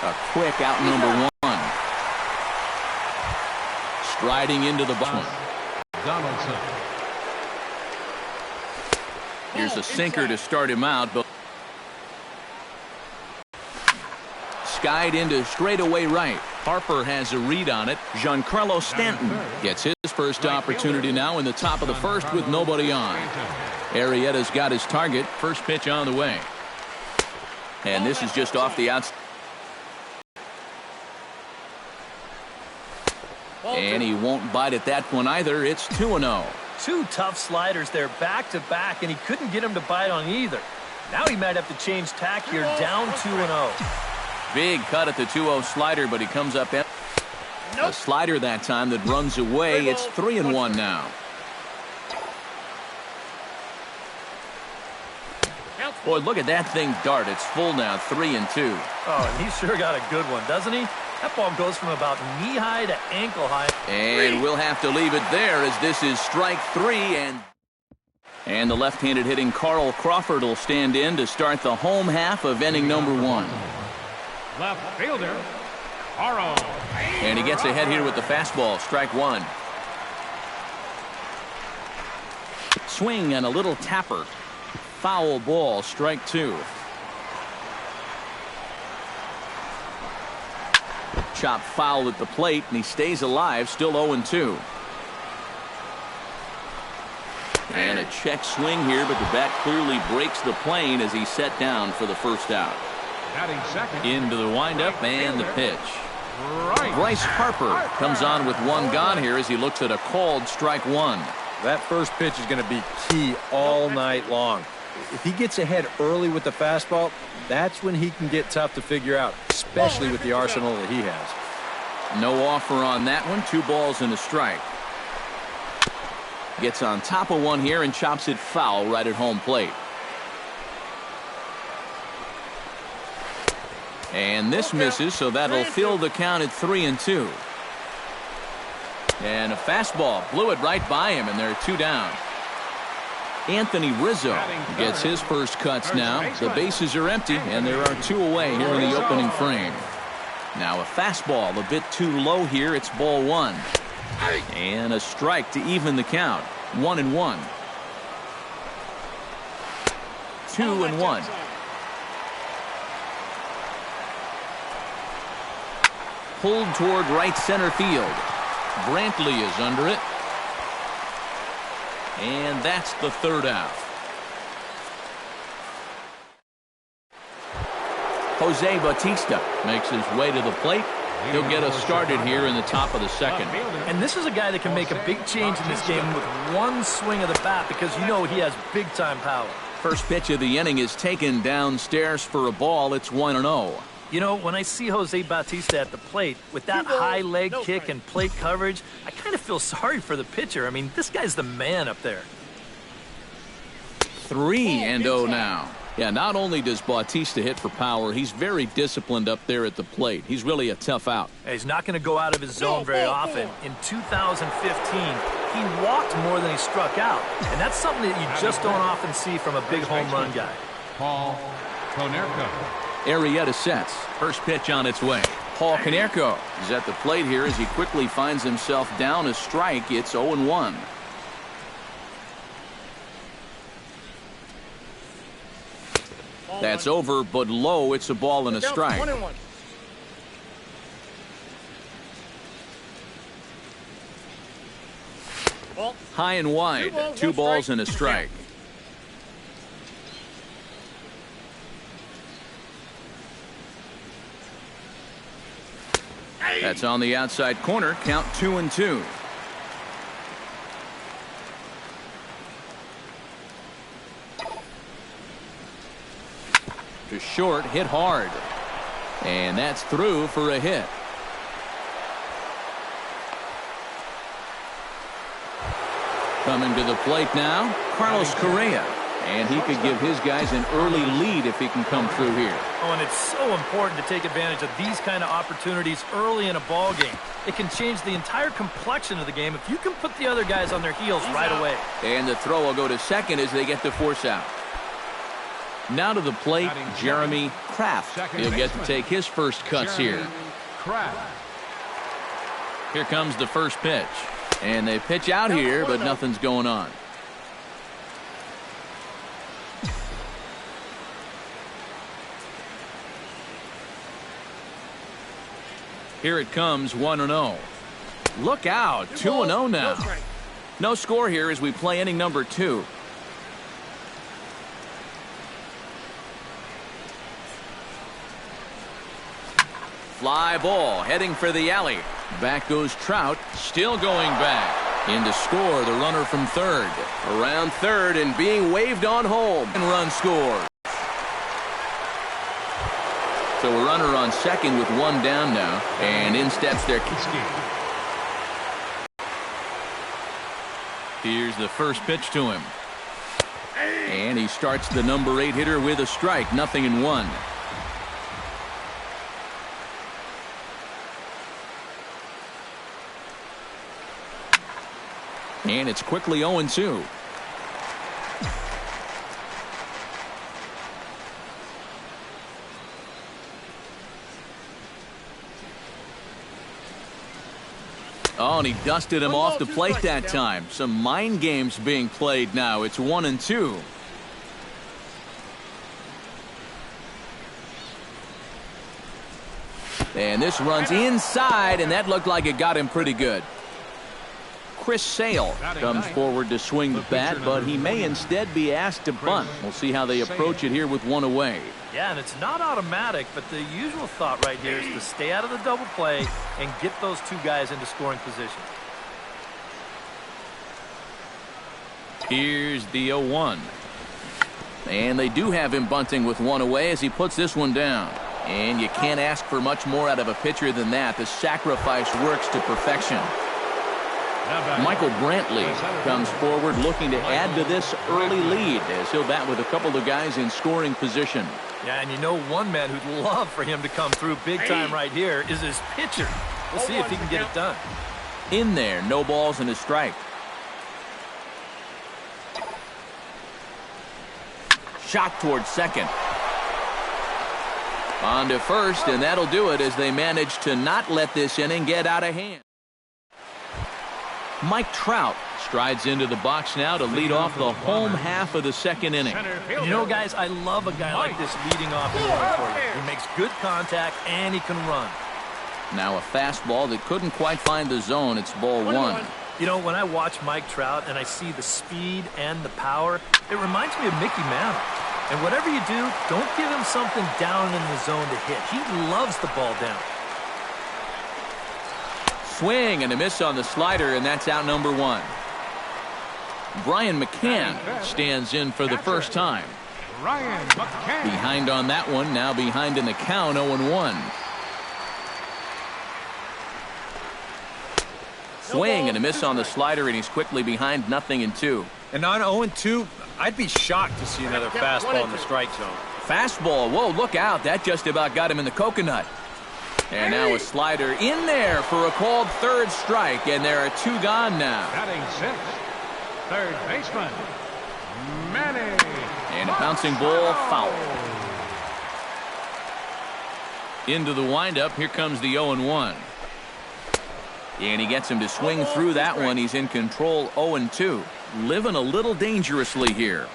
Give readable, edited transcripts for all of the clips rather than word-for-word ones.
A quick out number one. Striding into the box. Donaldson. Here's a sinker to start him out, but skied into straightaway right. Harper has a read on it. Giancarlo Stanton gets his first opportunity now in the top of the first with nobody on. Arrieta's got his target. First pitch on the way. And this is just off the outside. And he won't bite at that one either. It's 2-0. Two tough sliders there back to back, and he couldn't get him to bite on either. Now he might have to change tack here, down 2-0. Big cut at the 2-0 slider, but he comes up empty. A slider that time that runs away. It's 3-1 now. Boy, look at that thing dart. It's full now, 3-2. Oh, and he sure got a good one, doesn't he? That ball goes from about knee-high to ankle-high. And we'll have to leave it there as this is strike three. And the left-handed hitting Carl Crawford will stand in to start the home half of inning number one. Left fielder, Carl. And he gets ahead here with the fastball, strike one. Swing and a little tapper. Foul ball, strike two. Chop foul at the plate, and he stays alive, still 0-2. And a check swing here, but the bat clearly breaks the plane as he's set down for the first out. Into the windup and the pitch. Bryce Harper comes on with one gone here as he looks at a called strike one. That first pitch is going to be key all night long. If he gets ahead early with the fastball, that's when he can get tough to figure out, especially with the arsenal that he has. No offer on that one. 2 balls and a strike. Gets on top of one here and chops it foul right at home plate. And this misses, so that'll fill the count at 3-2. And a fastball blew it right by him, and there are 2 down. Anthony Rizzo gets his first cuts now. The bases are empty, and there are 2 away here in the opening frame. Now a fastball a bit too low here. It's ball 1. And a strike to even the count. 1-1. 2-1. Pulled toward right center field. Brantley is under it. And that's the 3rd out. Jose Bautista makes his way to the plate. He'll get us started here in the top of the 2nd. And this is a guy that can make a big change in this game with one swing of the bat, because you know he has big-time power. First pitch of the inning is taken downstairs for a ball. It's 1-0. You know, when I see Jose Bautista at the plate with that high leg kick and plate coverage, I kind of feel sorry for the pitcher. I mean, this guy's the man up there. 3-0 now. Yeah, not only does Bautista hit for power, he's very disciplined up there at the plate. He's really a tough out. He's not going to go out of his zone very often. In 2015, he walked more than he struck out. And that's something that you just don't often see from a big home run guy. Paul Konerko. Arrieta sets. First pitch on its way. Paul Konerko is at the plate here as he quickly finds himself down a strike. It's 0-1. That's over, but low. It's a ball and a strike. High and wide. 2 balls and a strike. That's on the outside corner. Count 2-2. To short, hit hard. And that's through for a hit. Coming to the plate now, Carlos Correa. And he could give his guys an early lead if he can come through here. Oh, and it's so important to take advantage of these kind of opportunities early in a ball game. It can change the entire complexion of the game if you can put the other guys on their heels right away. And the throw will go to second as they get the force out. Now to the plate, Jeremy Kraft. He'll get to take his first cuts here. Here comes the first pitch. And they pitch out here, but nothing's going on. Here it comes, 1-0. Look out, 2-0 now. No score here as we play inning number 2. Fly ball heading for the alley. Back goes Trout, still going back. In to score, the runner from third. Around third and being waved on home. And run scores. So a runner on second with one down now. And in steps their Kiski. Here's the first pitch to him. And he starts the number 8 hitter with a strike. 0-1. And it's quickly 0-2. Oh, and he dusted him off the plate that time. Some mind games being played now. It's 1-2. And this runs inside, and that looked like it got him pretty good. Chris Sale comes forward to swing the bat, but he may instead be asked to bunt. We'll see how they approach it here with one away. Yeah, and it's not automatic, but the usual thought right here is to stay out of the double play and get those two guys into scoring position. Here's the 0-1. And they do have him bunting with one away as he puts this one down. And you can't ask for much more out of a pitcher than that. The sacrifice works to perfection. Michael Brantley comes forward looking to add to this early lead as he'll bat with a couple of guys in scoring position. Yeah, and you know one man who'd love for him to come through big time right here is his pitcher. We'll see if he can get it done. In there, no balls and a strike. Shot towards second. On to first, and that'll do it as they manage to not let this inning get out of hand. Mike Trout strides into the box now to lead off the home half of the second inning. You know, guys, I love a guy like this leading off in the for you. He makes good contact, and he can run. Now a fastball that couldn't quite find the zone. It's ball 1. You know, when I watch Mike Trout and I see the speed and the power, it reminds me of Mickey Mantle. And whatever you do, don't give him something down in the zone to hit. He loves the ball down. Swing and a miss on the slider, and that's out number 1. Brian McCann stands in for the first time. Behind on that one, now behind in the count, 0-1. Swing and a miss on the slider, and he's quickly behind 0-2. And on 0-2, I'd be shocked to see another fastball in the strike zone. Fastball, whoa, look out. That just about got him in the coconut. And now a slider in there for a called third strike, and there are 2 gone now. Batting 6th, third baseman, Manny. And a bouncing ball, foul. Into the windup, here comes the 0-1. And he gets him to swing through that one. He's in control, 0-2. Living a little dangerously here.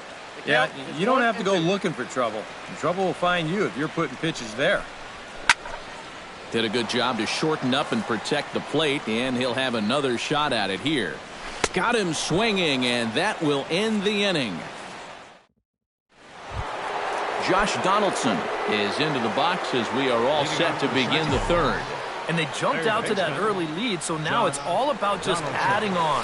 Yeah, you don't have to go looking for trouble. Trouble will find you if you're putting pitches there. Did a good job to shorten up and protect the plate, and he'll have another shot at it here. Got him swinging, and that will end the inning. Josh Donaldson is into the box as we are all set to begin the third. And they jumped out to that early lead, so now it's all about just adding on.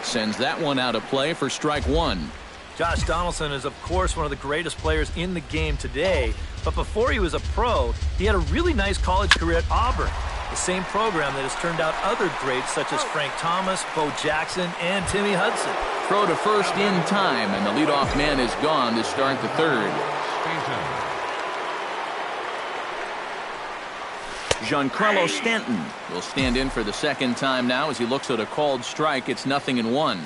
Sends that one out of play for strike 1. Josh Donaldson is, of course, one of the greatest players in the game today. But before he was a pro, he had a really nice college career at Auburn, the same program that has turned out other greats such as Frank Thomas, Bo Jackson, and Timmy Hudson. Throw to first in time, and the leadoff man is gone to start the third. Giancarlo Stanton will stand in for the second time now as he looks at a called strike. It's 0-1.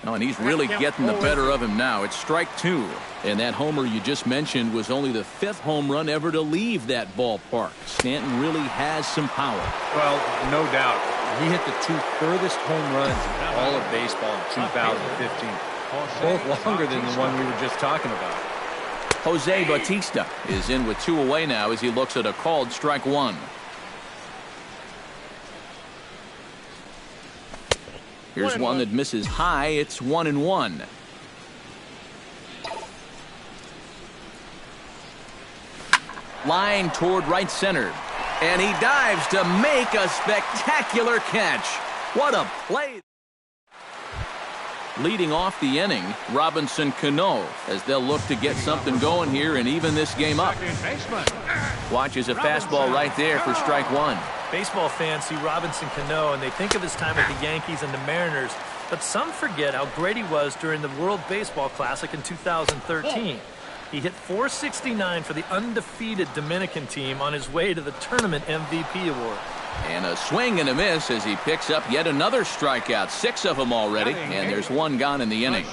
Oh, and he's really getting the better of him now. It's strike two. And that homer you just mentioned was only the 5th home run ever to leave that ballpark. Stanton really has some power. Well, no doubt. He hit the 2 furthest home runs in all of baseball in 2015. Both longer than the one we were just talking about. Jose Bautista is in with 2 away now as he looks at a called strike 1. Here's one that misses high. It's 1-1. Line toward right center. And he dives to make a spectacular catch. What a play. Leading off the inning, Robinson Cano, as they'll look to get something going here and even this game up. Watches a fastball right there for strike 1. Baseball fans see Robinson Cano and they think of his time with the Yankees and the Mariners, but some forget how great he was during the World Baseball Classic in 2013. He hit .469 for the undefeated Dominican team on his way to the tournament MVP award. And a swing and a miss as he picks up yet another strikeout. 6 of them already, and there's 1 gone in the inning.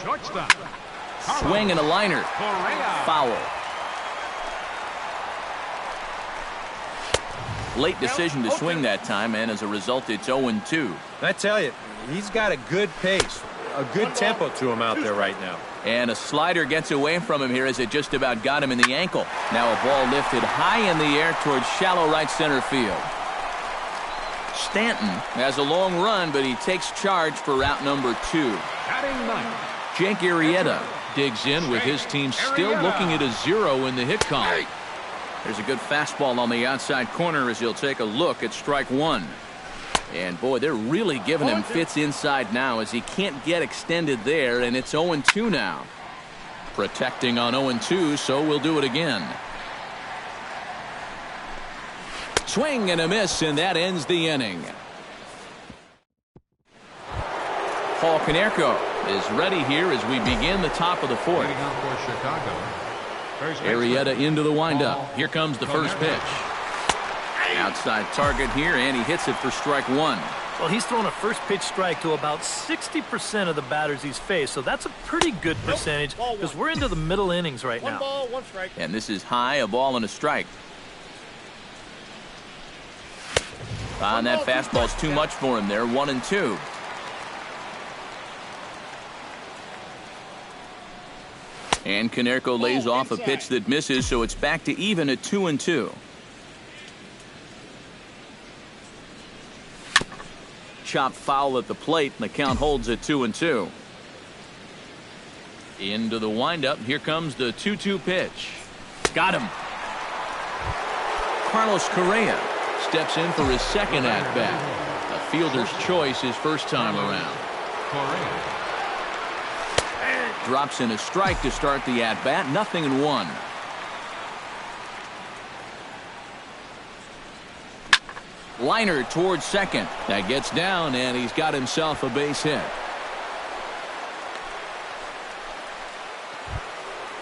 Swing and a liner. Foul. Late decision to swing that time, and as a result, it's 0-2. I tell you, he's got a good pace, a good tempo to him out there right now. And a slider gets away from him here as it just about got him in the ankle. Now a ball lifted high in the air towards shallow right center field. Stanton has a long run, but he takes charge for route number 2. Jake Arrieta digs in with his team still looking at a 0 in the hit column. There's a good fastball on the outside corner as he'll take a look at strike 1. And boy, they're really giving him fits inside now as he can't get extended there, and it's 0-2 now. Protecting on 0-2, so we'll do it again. Swing and a miss, and that ends the inning. Paul Konerko is ready here as we begin the top of the 4th. Arrieta into the windup. Here comes the first pitch. Outside target here, and he hits it for strike 1. Well, he's thrown a first pitch strike to about 60% of the batters he's faced, so that's a pretty good percentage because we're into the middle innings right now. 1 ball, 1 strike. And this is high, a ball and a strike. And that fastball's too much for him there, 1-2. And Konerko lays off a pitch that misses, so it's back to even at 2-2. Chopped foul at the plate, and the count holds at 2-2. Into the windup. Here comes the 2-2 pitch. Got him. Carlos Correa steps in for his second at-bat. A fielder's choice his first time around. Drops in a strike to start the at-bat. 0-1. Liner towards second. That gets down, and he's got himself a base hit.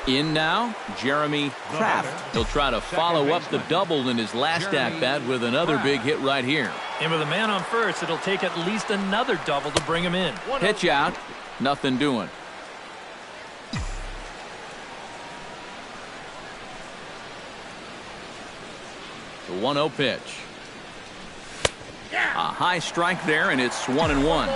In now, Jeremy Kraft. He'll try to follow up the double in his last at-bat with another big hit right here. And with a man on first, it'll take at least another double to bring him in. Pitch out. Nothing doing. The 1-0 pitch. A high strike there, and it's 1-1.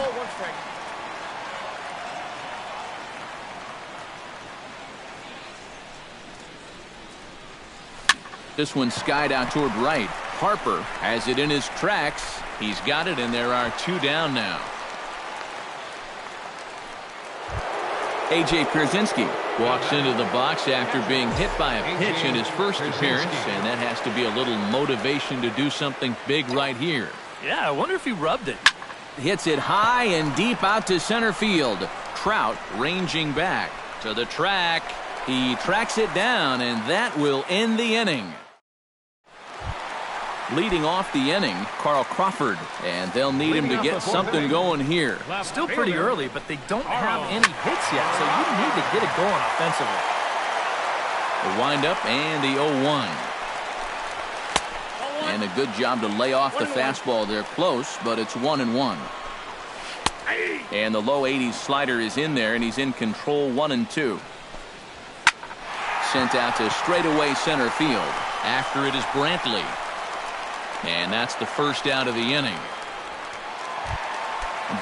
This one skied out toward right. Harper has it in his tracks. He's got it, and there are 2 down now. A.J. Pierzynski walks into the box after being hit by a pitch in his first appearance, and that has to be a little motivation to do something big right here. Yeah, I wonder if he rubbed it. Hits it high and deep out to center field. Trout ranging back to the track. He tracks it down, and that will end the inning. Leading off the inning, Carl Crawford, and they'll need him to get something going here. Still pretty early, but they don't have any hits yet, so you need to get it going offensively. The windup and the 0-1. And a good job to lay off the fastball there close, but it's 1-1. And the low 80s slider is in there, and he's in control, 1-2. Sent out to straightaway center field. After it is Brantley. And that's the first out of the inning.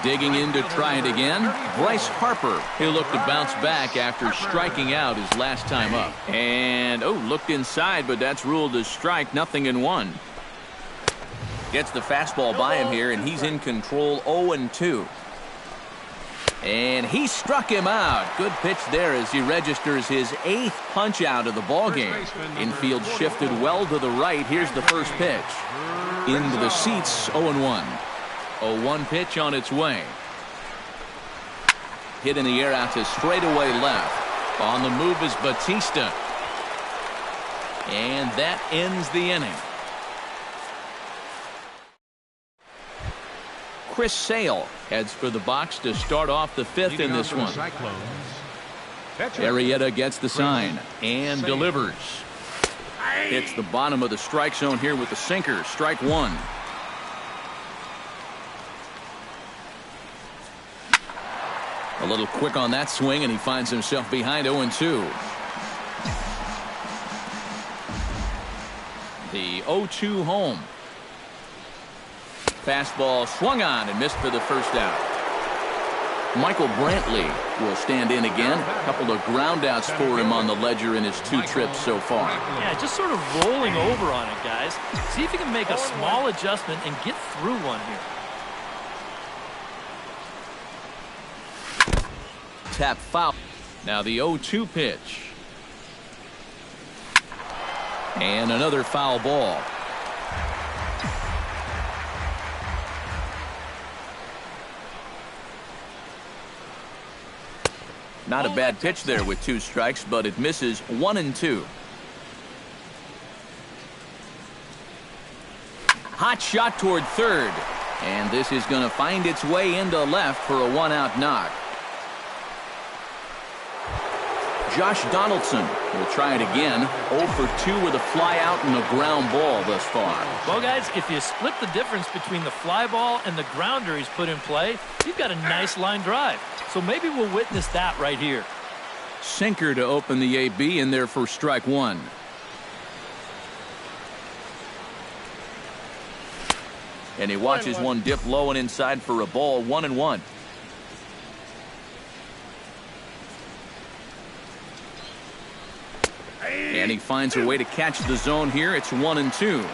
Digging in to try it again, Bryce Harper. He'll look to bounce back after striking out his last time up. And, looked inside, but that's ruled as strike, 0-1. Gets the fastball by him here, and he's in control, 0-2. And he struck him out. Good pitch there as he registers his 8th punch out of the ballgame. Infield shifted well to the right. Here's the first pitch. Into the seats, 0-1. 0-1 pitch on its way. Hit in the air out to straightaway left. On the move is Batista. And that ends the inning. Chris Sale heads for the box to start off the 5th in this one. Arrieta gets the sign and delivers. Hits the bottom of the strike zone here with the sinker. Strike one. A little quick on that swing, and he finds himself behind 0-2. The 0-2 home. Fastball swung on and missed for the first out. Michael Brantley will stand in again. A couple of ground outs for him on the ledger in his 2 trips so far. Yeah, just sort of rolling over on it, guys. See if he can make a small adjustment and get through one here. Tap foul. Now the 0-2 pitch. And another foul ball. Not a bad pitch there with 2 strikes, but it misses, 1-2. Hot shot toward third. And this is going to find its way into left for a 1-out knock. Josh Donaldson will try it again. 0 for 2 with a fly out and a ground ball thus far. Well, guys, if you split the difference between the fly ball and the grounder he's put in play, you've got a nice line drive. So maybe we'll witness that right here. Sinker to open the AB in there for strike one. And he watches one dip low and inside for a ball, 1-1. And he finds a way to catch the zone here. It's 1-2.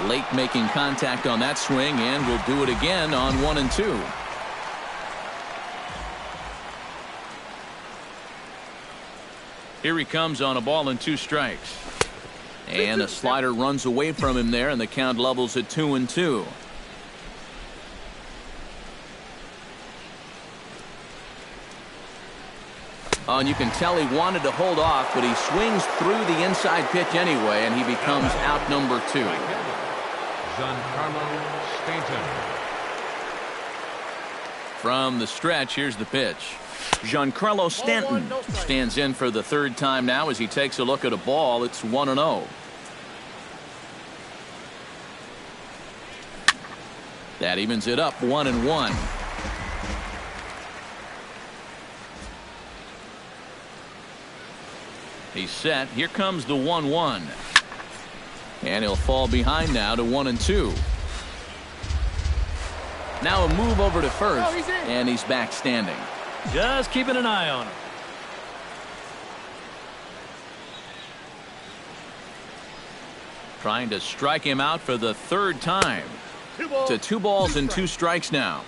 Late making contact on that swing, and will do it again on 1-2. Here he comes on a ball and 2 strikes. And a slider runs away from him there, and the count levels at 2-2. Oh, and you can tell he wanted to hold off, but he swings through the inside pitch anyway, and he becomes out number 2. Giancarlo Stanton. From the stretch, here's the pitch. Giancarlo Stanton stands in for the 3rd time now as he takes a look at a ball. It's 1-0. That evens it up, 1-1. He's set. Here comes the 1-1. And he'll fall behind now to 1-2. Now a move over to first, and he's back standing. Just keeping an eye on him. Trying to strike him out for the 3rd time. To 2 balls and 2 strikes now.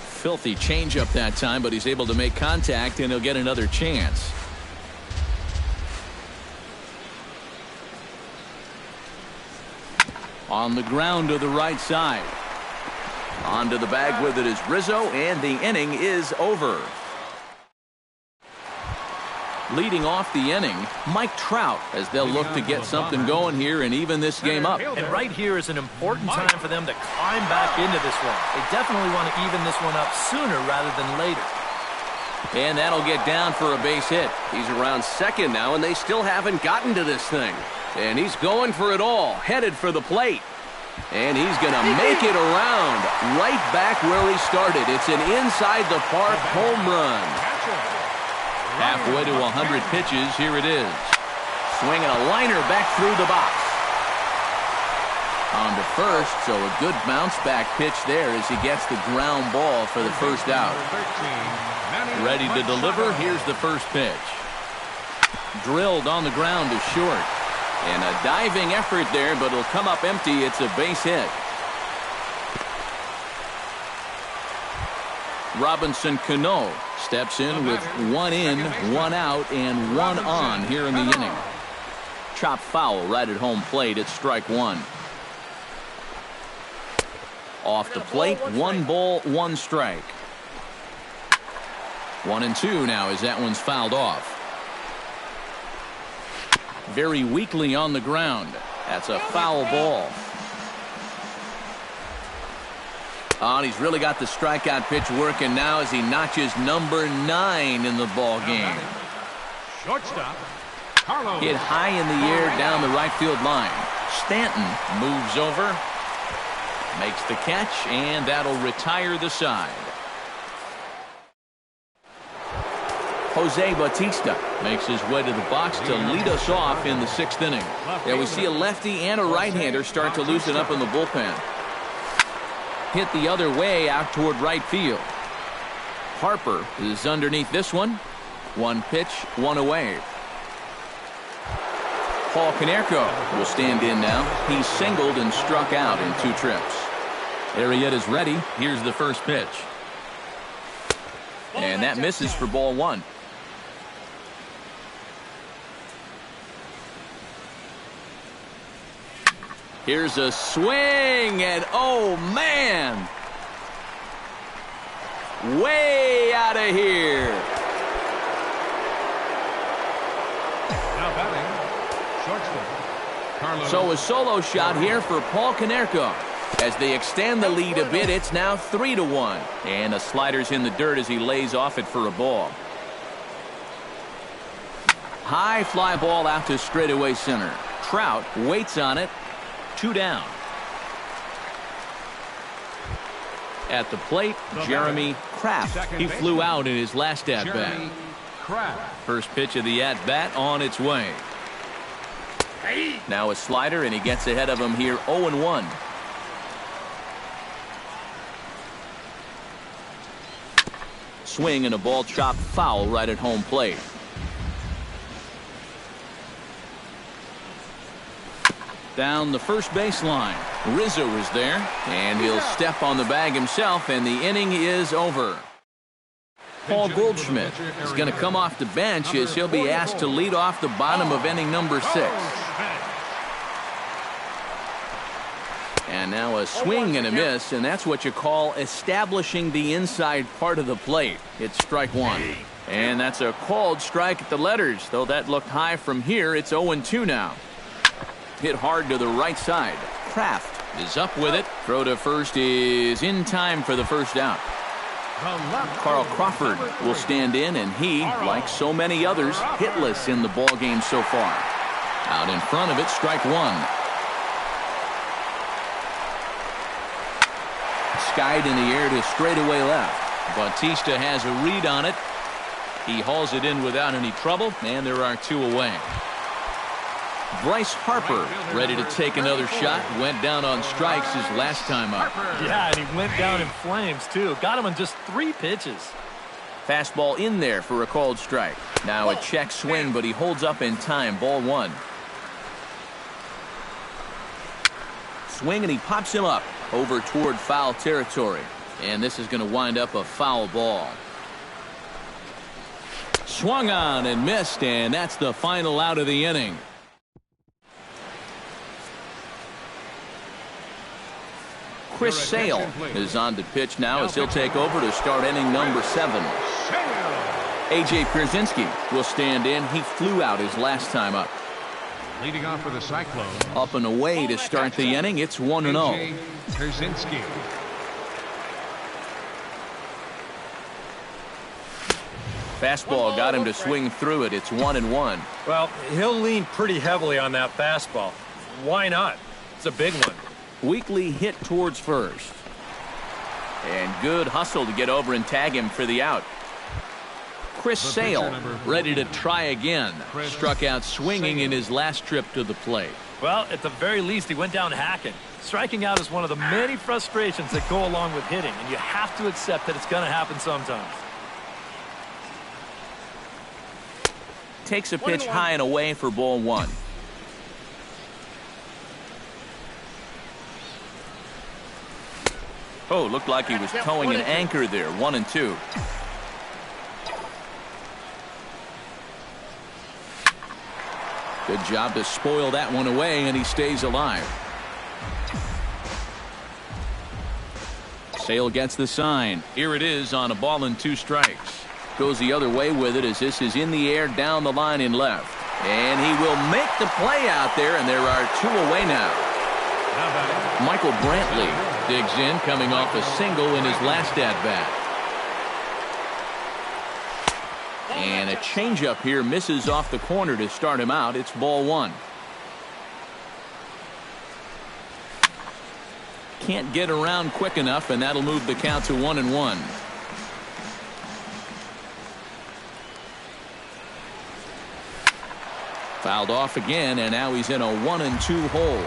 Filthy changeup that time, but he's able to make contact, and he'll get another chance. On the ground to the right side. Onto the bag with it is Rizzo, and the inning is over. Leading off the inning, Mike Trout, as they'll look to get something going here and even this game up. And right here is an important time for them to climb back into this one. They definitely want to even this one up sooner rather than later. And that'll get down for a base hit. He's around second now, and they still haven't gotten to this thing. And he's going for it all, headed for the plate. And he's going to make it around, right back where he started. It's an inside-the-park home run. Halfway to 100 pitches, here it is. Swinging a liner back through the box. On to first, so a good bounce-back pitch there as he gets the ground ball for the first out. Ready to deliver, here's the first pitch. Drilled on the ground to short. And a diving effort there, but it'll come up empty. It's a base hit. Robinson Cano steps in with 1 in, 1 out, and 1 on here in the inning. Chop foul right at home plate. It's strike 1. Off the plate, 1 ball, 1 strike. 1-2 now as that one's fouled off. Very weakly on the ground. That's a foul ball. Oh, and he's really got the strikeout pitch working now as he notches number 9 in the ball game. Shortstop. Hit high in the air down the right field line. Stanton moves over, makes the catch, and that'll retire the side. Jose Bautista makes his way to the box to lead us off in the 6th inning. Yeah, we see a lefty and a right-hander start to loosen up in the bullpen. Hit the other way out toward right field. Harper is underneath this one. 1 pitch, 1 away. Paul Konerko will stand in now. He's singled and struck out in 2 trips. Arrieta is ready. Here's the first pitch. And that misses for ball 1. Here's a swing, and oh man! Way out of here. Now batting, shortstop. So a solo shot here for Paul Konerko. As they extend the lead a bit, it's now 3-1. And a slider's in the dirt as he lays off it for a ball. High fly ball out to straightaway center. Trout waits on it. 2 down. At the plate, Jeremy Kraft. He flew out in his last at-bat. First pitch of the at-bat on its way. Now a slider, and he gets ahead of him here 0-1. Swing and a ball chopped foul right at home plate. Down the first baseline. Rizzo is there, and he'll step on the bag himself, and the inning is over. Paul Goldschmidt is going to come off the bench as he'll be asked to lead off the bottom of inning number 6. And now a swing and a miss, and that's what you call establishing the inside part of the plate. It's strike 1. And that's a called strike at the letters, though that looked high from here. It's 0-2 now. Hit hard to the right side. Kraft is up with it. Throw to first is in time for the first out. Carl Crawford will stand in, and he, like so many others, hitless in the ball game so far. Out in front of it, strike 1. Skied in the air to straightaway left. Bautista has a read on it. He hauls it in without any trouble, and there are 2 away. Bryce Harper ready to take another shot. Went down on strikes his last time up. Yeah, and he went down in flames, too. Got him on just 3 pitches. Fastball in there for a called strike. Now a check swing, but he holds up in time. Ball 1. Swing, and he pops him up over toward foul territory. And this is going to wind up a foul ball. Swung on and missed, and that's the final out of the inning. Chris Sale is on to pitch now as he'll take over to start inning number 7. A.J. Pierzynski will stand in. He flew out his last time up. Leading off for the Cyclones. Up and away to start the inning. It's 1-0. A.J. Pierzynski. Fastball got him to swing through it. It's 1-1. Well, he'll lean pretty heavily on that fastball. Why not? It's a big one. Weekly hit towards first. And good hustle to get over and tag him for the out. Chris Sale ready to try again. Struck out swinging in his last trip to the plate. Well, at the very least, he went down hacking. Striking out is one of the many frustrations that go along with hitting, and you have to accept that it's going to happen sometimes. Takes a pitch high and away for ball 1. Oh, looked like he was towing an anchor there. 1-2. Good job to spoil that one away, and he stays alive. Sale gets the sign. Here it is on a ball and 2 strikes. Goes the other way with it as this is in the air down the line in left. And he will make the play out there, and there are 2 away now. Michael Brantley digs in, coming off a single in his last at-bat. And a changeup here misses off the corner to start him out. It's ball 1. Can't get around quick enough, and that'll move the count to 1-1. Fouled off again, and now he's in a 1-2 hole.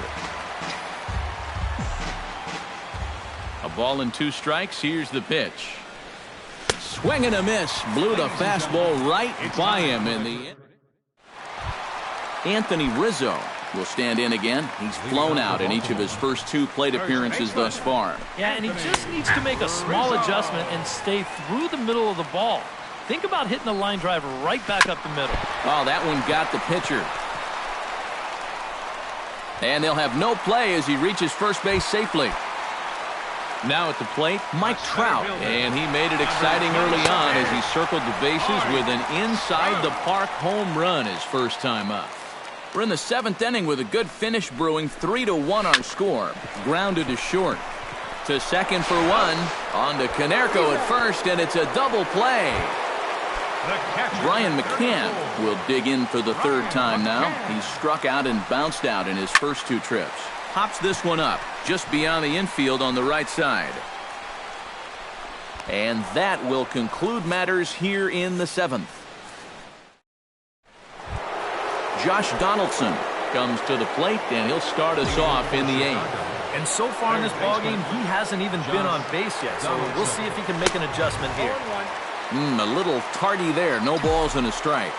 A ball and 2 strikes. Here's the pitch. Swing and a miss. Blew the fastball right by him in the end. Anthony Rizzo will stand in again. He's flown out in each of his first 2 plate appearances thus far. Yeah, and he just needs to make a small adjustment and stay through the middle of the ball. Think about hitting a line drive right back up the middle. Oh, that one got the pitcher. And they'll have no play as he reaches first base safely. Now at the plate, Mike Trout. And he made it exciting early on as he circled the bases with an inside-the-park home run his first time up. We're in the 7th inning with a good finish brewing. 3-1 our score. Grounded to short. To second for 1. On to Konerko at first, and it's a double play. Brian McCann will dig in for the 3rd time now. He's struck out and bounced out in his first 2 trips. Hops this one up just beyond the infield on the right side. And that will conclude matters here in the 7th. Josh Donaldson comes to the plate, and he'll start us off in the 8th. And so far in this ballgame, he hasn't even been on base yet, so we'll see if he can make an adjustment here. A little tardy there. No balls and a strike.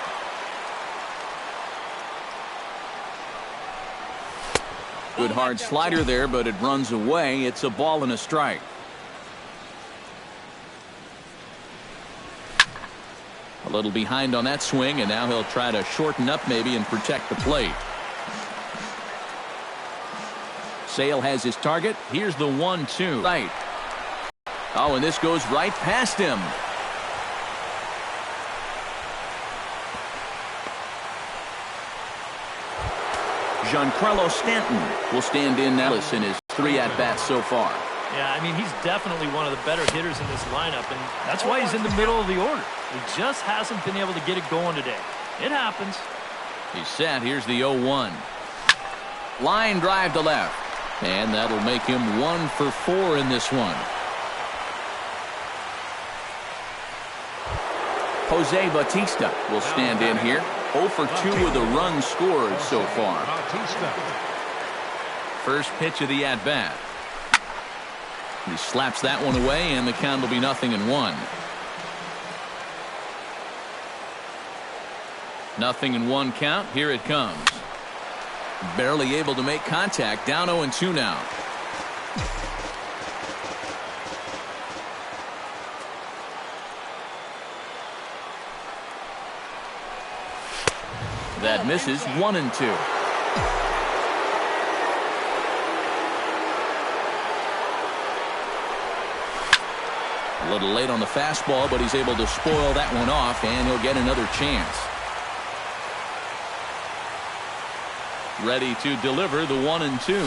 Good hard slider there, but it runs away. It's a ball and a strike. A little behind on that swing, and now he'll try to shorten up maybe and protect the plate. Sale has his target. Here's the 1-2. Right. Oh, and this goes right past him. Giancarlo Stanton will stand in now in his 3 at-bats so far. Yeah, I mean, he's definitely one of the better hitters in this lineup, and that's why he's in the middle of the order. He just hasn't been able to get it going today. It happens. He's set. Here's the 0-1. Line drive to left. And that'll make him 1 for 4 in this one. Jose Bautista will stand in here. 0 for 2 with a run scored so far. First pitch of the at-bat. He slaps that one away, and the count will be 0-1. 0-1 count. Here it comes. Barely able to make contact. Down 0-2 now. That misses. 1-2. A little late on the fastball, but he's able to spoil that one off, and he'll get another chance. Ready to deliver the 1-2.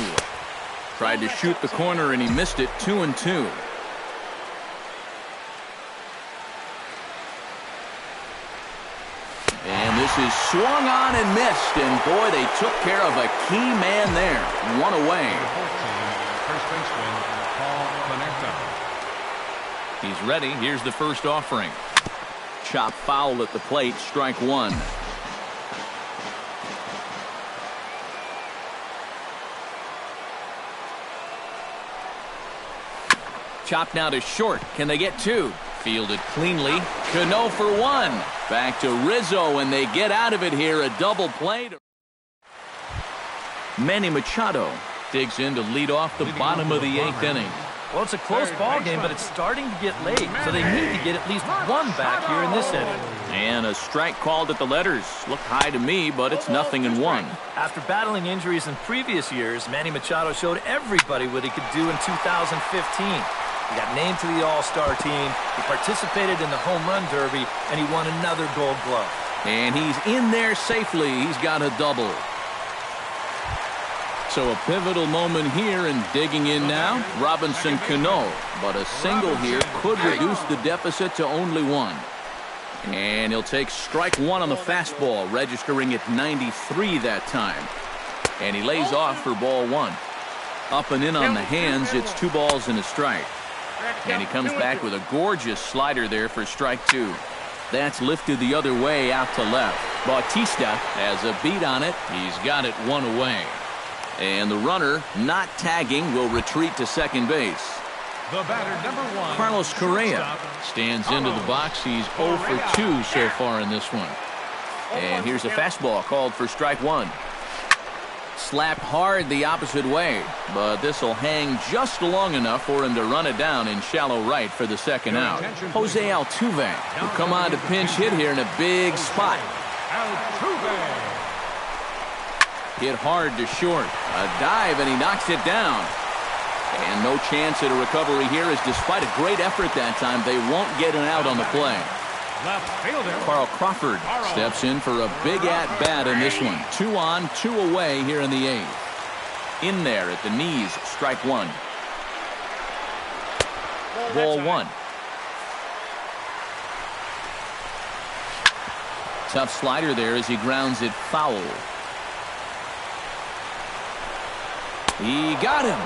Tried to shoot the corner, and he missed it. 2-2. And this is swung on and missed, and boy, they took care of a key man there. One away. First baseman, Paul Conecta. He's ready. Here's the first offering. Chop foul at the plate. Strike one. Chop now to short. Can they get two? Fielded cleanly. Cano for one. Back to Rizzo, and they get out of it here. A double play. Manny Machado digs in to lead off the bottom of the 8th inning. Well, it's a close ball game, but it's starting to get late, so they need to get at least one back here in this inning. And a strike called at the letters. Looked high to me, but it's 0-1. After battling injuries in previous years, Manny Machado showed everybody what he could do in 2015. He got named to the All-Star team, he participated in the Home Run Derby, and he won another Gold Glove. And he's in there safely. He's got a double. So a pivotal moment here, and digging in now, Robinson Cano. But a single here could reduce the deficit to only one. And he'll take strike one on the fastball, registering at 93 that time. And he lays off for ball one. Up and in on the hands, it's 2 balls and a strike. And he comes back with a gorgeous slider there for strike two. That's lifted the other way out to left. Bautista has a beat on it. He's got it one away. And the runner, not tagging, will retreat to second base. The batter, number 1. Carlos Correa stands into the box. He's 0 for 2 so far in this one. And here's a fastball called for strike one. Slapped hard the opposite way, but this will hang just long enough for him to run it down in shallow right for the second out. Jose Altuve will come on to pinch hit here in a big spot. Hit hard to short. A dive, and he knocks it down. And no chance at a recovery here, as despite a great effort that time, they won't get an out on the play. Carl Crawford steps in for a big at-bat in this one. 2 on, 2 away here in the 8th. In there at the knees, strike one. Ball one. Tough slider there as he grounds it foul. He got him.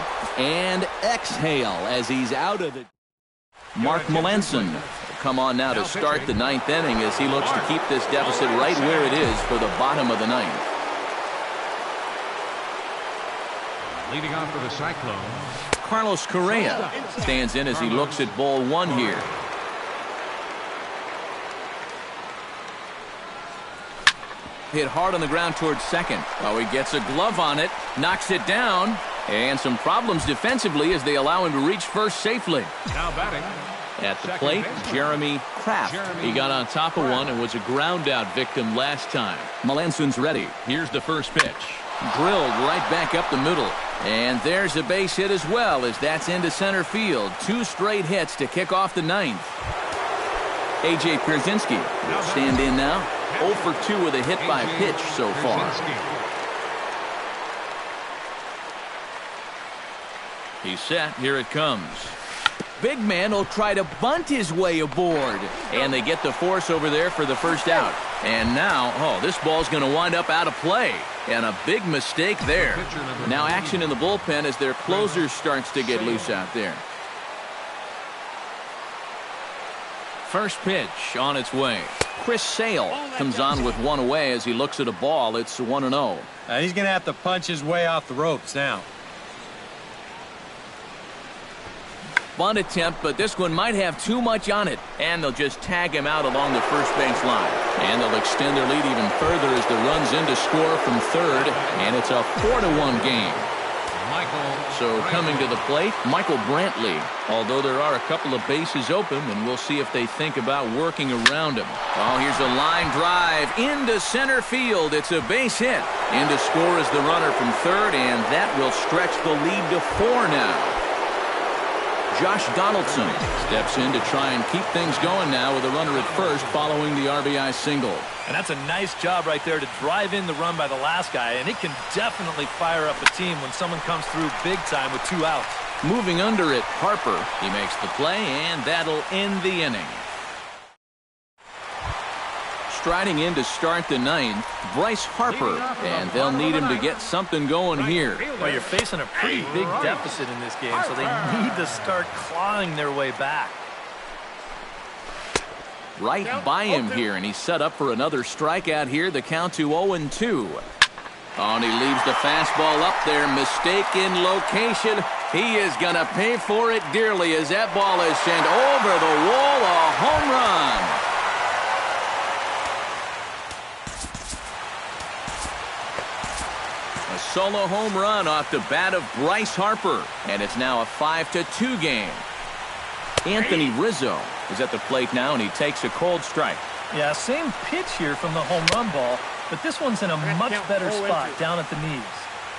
And exhale as he's out of it. Mark Melanson come on now to start the 9th inning as he looks to keep this deficit right where it is for the bottom of the 9th. Leading off for the Cyclones, Carlos Correa stands in as he looks at ball one here. Hit hard on the ground towards second. Oh, he gets a glove on it, knocks it down, and some problems defensively as they allow him to reach first safely. now batting. At the plate, Jeremy Kraft. He got on top of one and was a ground-out victim last time. Melanson's ready. Here's the first pitch. Drilled right back up the middle. And there's a base hit as well, as that's into center field. 2 straight hits to kick off the 9th. A.J. Pierzynski will stand in now. 0 for 2 with a hit by pitch so far. He's set. Here it comes. Big man will try to bunt his way aboard. And they get the force over there for the first out. And now, oh, this ball's going to wind up out of play. And a big mistake there. Now action in the bullpen as their closer starts to get loose out there. First pitch on its way. Chris Sale comes on with one away as he looks at a ball. It's 1-0. He's going to have to punch his way off the ropes now. Bunt attempt, but this one might have too much on it. And they'll just tag him out along the first base line. And they'll extend their lead even further as the run's in to score from third. And it's a 4-1 game. So coming to the plate, Michael Brantley. Although there are a couple of bases open, and we'll see if they think about working around him. Oh, here's a line drive into center field. It's a base hit. In to score is the runner from third, and that will stretch the lead to 4 now. Josh Donaldson steps in to try and keep things going now with a runner at first following the RBI single. And that's a nice job right there to drive in the run by the last guy, and it can definitely fire up a team when someone comes through big time with 2 outs. Moving under it, Harper. He makes the play, and that'll end the inning. Striding in to start the 9th, Bryce Harper, and they'll need him to get something going here. Well, you're facing a pretty big deficit in this game, so they need to start clawing their way back. Right by him here, and he's set up for another strikeout here. The count to 0-2. Oh, and he leaves the fastball up there. Mistaken location. He is going to pay for it dearly as that ball is sent over the wall. A home run. A solo home run off the bat of Bryce Harper. And it's now a 5-2 game. Anthony Rizzo is at the plate now, and he takes a cold strike. Yeah, same pitch here from the home run ball, but this one's in a much better spot down at the knees.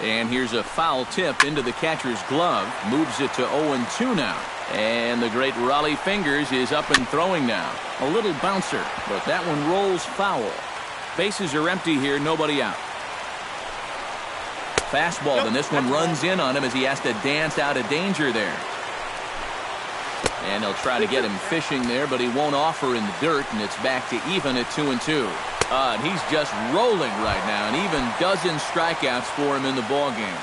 And here's a foul tip into the catcher's glove. Moves it to 0-2 now. And the great Raleigh Fingers is up and throwing now. A little bouncer, but that one rolls foul. Bases are empty here, nobody out. Fastball, and this one runs in on him as he has to dance out of danger there. And he'll try to get him fishing there, but he won't offer in the dirt, and it's back to even at 2-2. And he's just rolling right now, and even dozen strikeouts for him in the ballgame.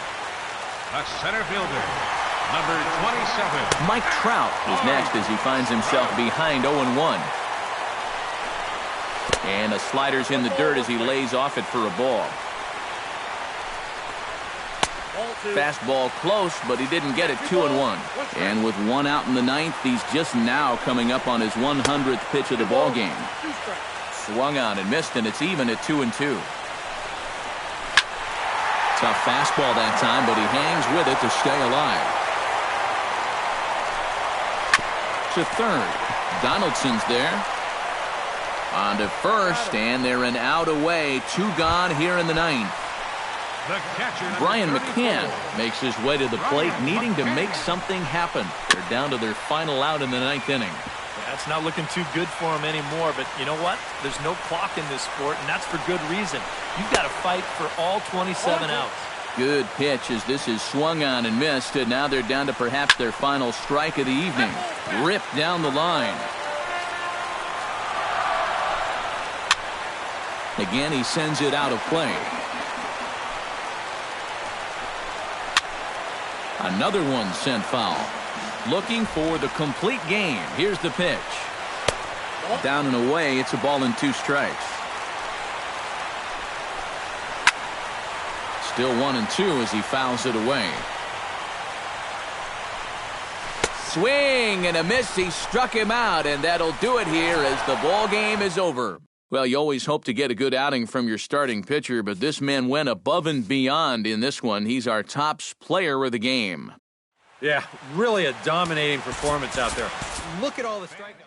A center fielder, number 27. Mike Trout is next as he finds himself behind 0-1. And a slider's in the dirt as he lays off it for a ball. Fastball close, but he didn't get it. 2-1. And with 1 out in the 9th, he's just now coming up on his 100th pitch of the ball game. Swung on and missed, and it's even at 2-2. Tough fastball that time, but he hangs with it to stay alive. To third. Donaldson's there. On to first, and they're an out away. 2 gone here in the 9th. Brian McCann makes his way to the plate, needing to make something happen. They're down to their final out in the 9th inning. That's not looking too good for him anymore, but you know what? There's no clock in this sport, and that's for good reason. You've got to fight for all 27 outs. Good pitch as this is swung on and missed, and now they're down to perhaps their final strike of the evening. Ripped down the line. Again, he sends it out of play. Another one sent foul. Looking for the complete game. Here's the pitch. Down and away. It's a ball and 2 strikes. Still 1-2 as he fouls it away. Swing and a miss. He struck him out, and that'll do it here as the ball game is over. Well, you always hope to get a good outing from your starting pitcher, but this man went above and beyond in this one. He's our top player of the game. Yeah, really a dominating performance out there. Look at all the strikeouts.